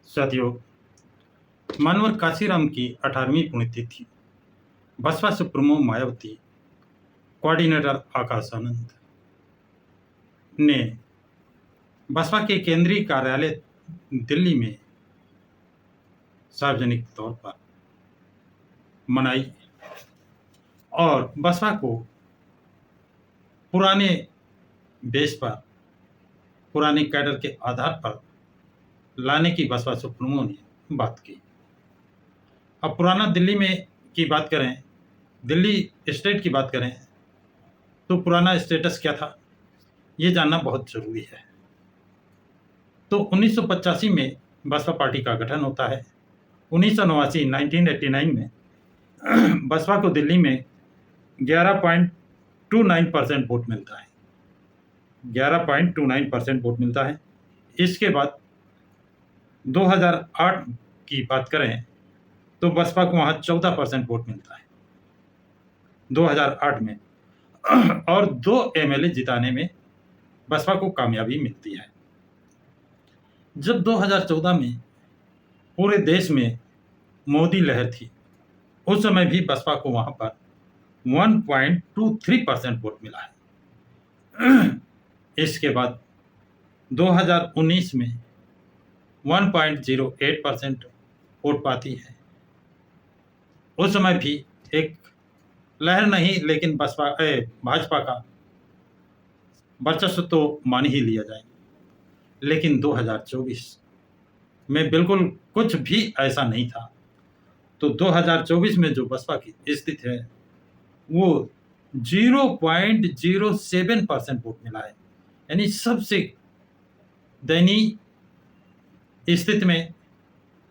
साथियों, मानवर काशीराम की 18वीं पुण्यतिथि। बसपा सुप्रीमो मायावती, कोऑर्डिनेटर आकाश आनंद ने बसपा के केंद्रीय कार्यालय दिल्ली में सार्वजनिक तौर पर मनाई और बसपा को पुराने बेस पर, पुराने कैडर के आधार पर लाने की बसपा सुप्रीमो ने बात की। अब पुराना दिल्ली में की बात करें, दिल्ली स्टेट की बात करें, तो पुराना स्टेटस क्या था, ये जानना बहुत जरूरी है। तो 1985 में बसपा पार्टी का गठन होता है। 1989 में बसपा को दिल्ली में 11.29% वोट मिलता है। 11.29% वोट मिलता है। इसके बाद 2008 की बात करें तो बसपा को वहां 14% वोट मिलता है 2008 में, और 2 एमएलए जिताने में बसपा को कामयाबी मिलती है। जब 2014 में पूरे देश में मोदी लहर थी, उस समय भी बसपा को वहां पर 1.23% वोट मिला है। इसके बाद 2019 में 1.08% वोट पाती है। उस समय भी एक लहर नहीं, लेकिन भाजपा का वर्चस्व तो मान ही लिया जाए। लेकिन 2024 में बिल्कुल कुछ भी ऐसा नहीं था। तो 2024 में जो बसपा की स्थिति है वो 0.07% वोट मिला है। यानी सबसे दयनीय स्थिति में,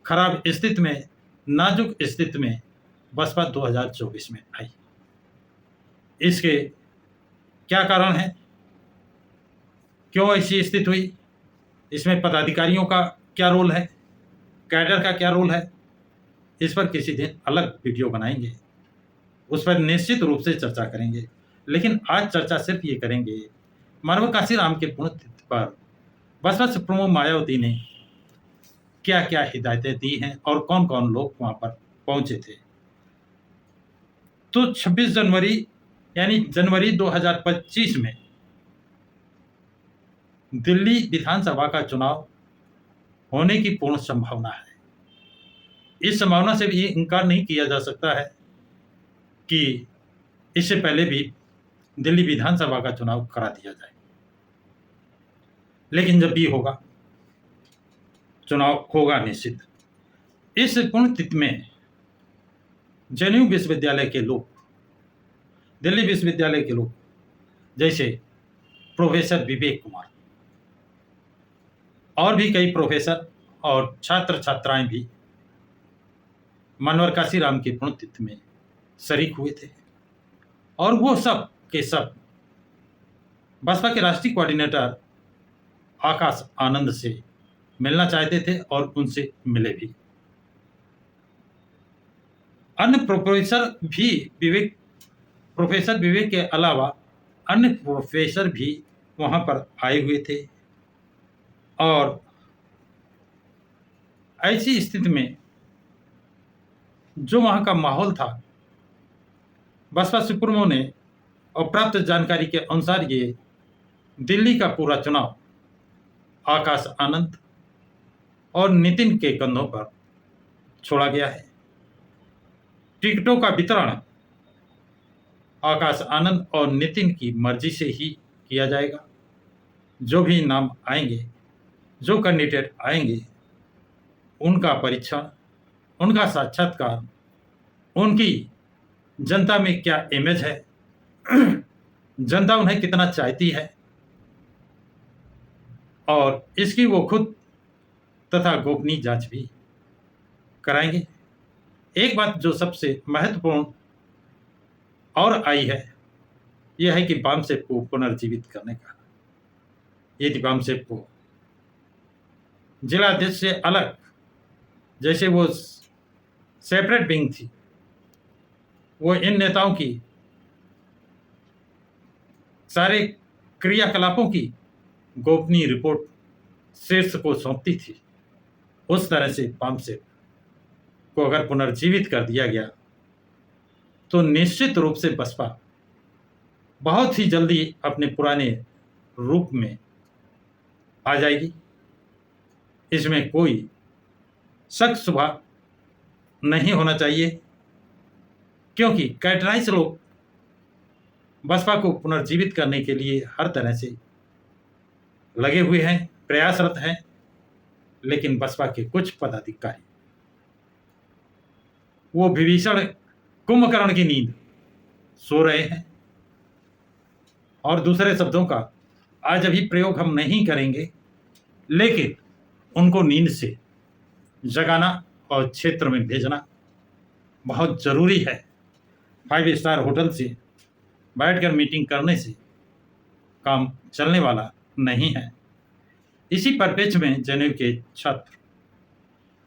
खराब स्थिति में, नाजुक स्थिति में बसपा 2024 में आई। इसके क्या कारण है, क्यों ऐसी स्थिति हुई, इसमें पदाधिकारियों का क्या रोल है, कैडर का क्या रोल है, इस पर किसी दिन अलग वीडियो बनाएंगे, उस पर निश्चित रूप से चर्चा करेंगे। लेकिन आज चर्चा सिर्फ ये करेंगे मानव काशीराम के पुण्यतिथि पर बसपा सुप्रीमो मायावती ने क्या क्या हिदायतें दी हैं और कौन कौन लोग वहां पर पहुंचे थे। तो 26 जनवरी यानी जनवरी 2025 में दिल्ली विधानसभा का चुनाव होने की पूर्ण संभावना है। इस संभावना से भी इनकार नहीं किया जा सकता है कि इससे पहले भी दिल्ली विधानसभा का चुनाव करा दिया जाए। लेकिन जब भी होगा, चुनाव होगा निश्चित। इस पुण्यतिथि में जनेयू विश्वविद्यालय के लोग, दिल्ली विश्वविद्यालय के लोग, जैसे प्रोफेसर विवेक कुमार और भी कई प्रोफेसर और छात्र छात्राएं भी मानवर काशीराम की पुण्यतिथि में शरीक हुए थे। और वो सब के सब बसपा के राष्ट्रीय कोऑर्डिनेटर आकाश आनंद से मिलना चाहते थे और उनसे मिले भी। अन्य प्रोफेसर विवेक के अलावा अन्य प्रोफेसर भी वहां पर आए हुए थे। और ऐसी स्थिति में जो वहां का माहौल था, बसपा सुप्रीमो ने और प्राप्त जानकारी के अनुसार ये दिल्ली का पूरा चुनाव आकाश आनंद और नितिन के कंधों पर छोड़ा गया है। टिकटों का वितरण आकाश आनंद और नितिन की मर्जी से ही किया जाएगा। जो भी नाम आएंगे, जो कैंडिडेट आएंगे, उनका परीक्षण, उनका साक्षात्कार, उनकी जनता में क्या इमेज है, जनता उन्हें कितना चाहती है, और इसकी वो खुद तथा गोपनीय जांच भी कराएंगे। एक बात जो सबसे महत्वपूर्ण और आई है, यह है कि वामसेप को पुनर्जीवित करने का। यदि वामसेप को जिलाध्यक्ष से अलग, जैसे वो सेपरेट विंग थी, वो इन नेताओं की सारे क्रियाकलापों की गोपनीय रिपोर्ट शीर्ष को सौंपती थी, उस तरह से पामसेप को अगर पुनर्जीवित कर दिया गया तो निश्चित रूप से बसपा बहुत ही जल्दी अपने पुराने रूप में आ जाएगी। इसमें कोई शक शुबा नहीं होना चाहिए, क्योंकि कैडराइज लोग बसपा को पुनर्जीवित करने के लिए हर तरह से लगे हुए हैं, प्रयासरत हैं। लेकिन बसपा के कुछ पदाधिकारी वो विभीषण कुंभकर्ण की नींद सो रहे हैं। और दूसरे शब्दों का आज अभी प्रयोग हम नहीं करेंगे, लेकिन उनको नींद से जगाना और क्षेत्र में भेजना बहुत ज़रूरी है। 5 स्टार होटल से बैठकर मीटिंग करने से काम चलने वाला नहीं है। इसी परिप्रेक्ष्य में जेएनयू के छात्र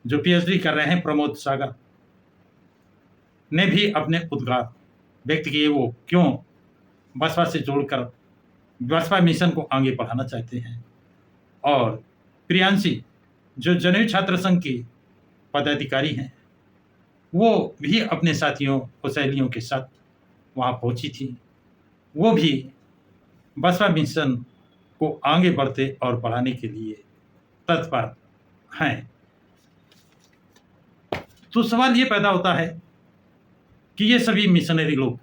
जो पीएचडी कर रहे हैं, प्रमोद सागर ने भी अपने उद्गार व्यक्त किए। वो क्यों बसपा से जोड़कर बसपा मिशन को आगे बढ़ाना चाहते हैं। और प्रियांशी जो जेएनयू छात्र संघ की पदाधिकारी हैं, वो भी अपने साथियों और सहेलियों के साथ वहाँ पहुँची थी। वो भी बसपा मिशन को आगे बढ़ते और बढ़ाने के लिए तत्पर हैं। तो सवाल ये पैदा होता है कि ये सभी मिशनरी लोग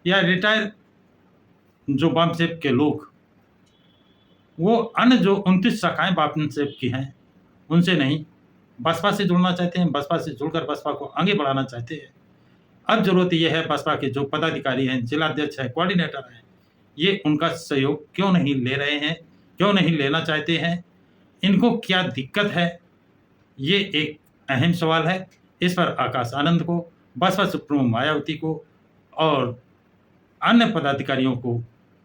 या रिटायर जो बामसेप के लोग, वो अन्य जो 29 शाखाएं बामसेप की हैं उनसे नहीं बसपा से जुड़ना चाहते हैं, बसपा से जुड़कर बसपा को आगे बढ़ाना चाहते हैं। अब जरूरत यह है बसपा के जो पदाधिकारी हैं, जिलाध्यक्ष हैं, कोऑर्डिनेटर हैं, ये उनका सहयोग क्यों नहीं ले रहे हैं, क्यों नहीं लेना चाहते हैं, इनको क्या दिक्कत है, ये एक अहम सवाल है। इस पर आकाश आनंद को, बसपा सुप्रीमो मायावती को और अन्य पदाधिकारियों को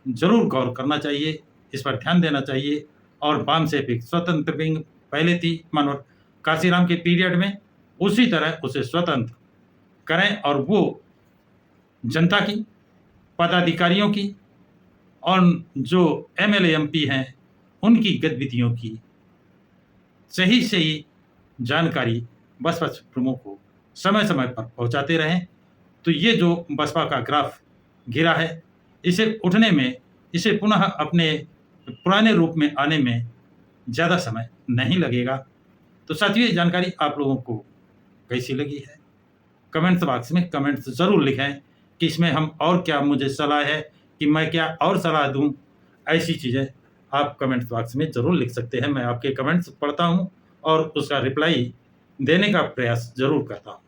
जरूर गौर करना चाहिए, इस पर ध्यान देना चाहिए। और बामसेप एक स्वतंत्र विंग पहले थी मनोहर काशीराम के पीरियड में, उसी तरह उसे स्वतंत्र करें और वो जनता की, पदाधिकारियों की और जो एमएलए एमपी हैं उनकी गतिविधियों की सही जानकारी बसपा सुप्रीमो को समय समय पर पहुंचाते रहें। तो ये जो बसपा का ग्राफ गिरा है, इसे उठने में, इसे पुनः अपने पुराने रूप में आने में ज़्यादा समय नहीं लगेगा। तो साथियों, ये जानकारी आप लोगों को कैसी लगी है, कमेंट्स बॉक्स में कमेंट्स ज़रूर लिखें कि इसमें हम और क्या, मुझे सलाह है कि मैं क्या और सलाह दूं। ऐसी चीज़ें आप कमेंट्स बॉक्स में ज़रूर लिख सकते हैं। मैं आपके कमेंट्स पढ़ता हूं और उसका रिप्लाई देने का प्रयास ज़रूर करता हूं।